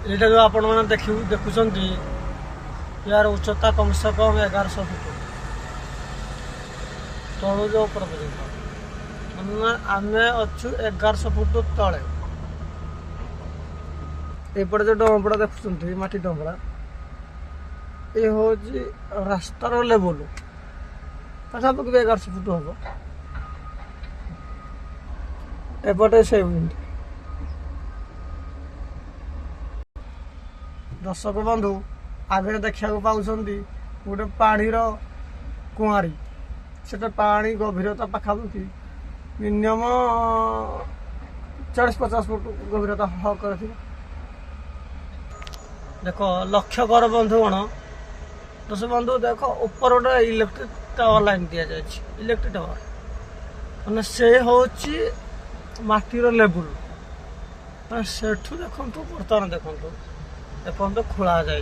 ଏଇଟା ଯେଉଁ ଆପଣମାନେ ଦେଖୁଛନ୍ତି यार उच्चता कम से कम 1100 फुट तलू जो ऊपर पर्यटन आम अच्छु 1100 फुट तले एपटे जो डंबड़ा देखुं माटी डंबड़ा ये हूँ रास्तार लेवल पाखापाखि 1100 फुट हम एपटे से दर्शक बंधु आगे देखा पाँच गोटे पाणीर कुआरी से पानी गभीरता पाखापाखि मिनिमम 40-50 फुट गभीरता हक देख लक्ष्य कर बंधुगण दर्शक बंधु देख ऊपर गोटे इलेक्ट्रिक टावर लाइन दि जाए इलेक्ट्रिक टावर मैंने से हूँ माटीर लेवल मैंने सेठू देखु बर्तमान देखु एपर्यंत खोला जाए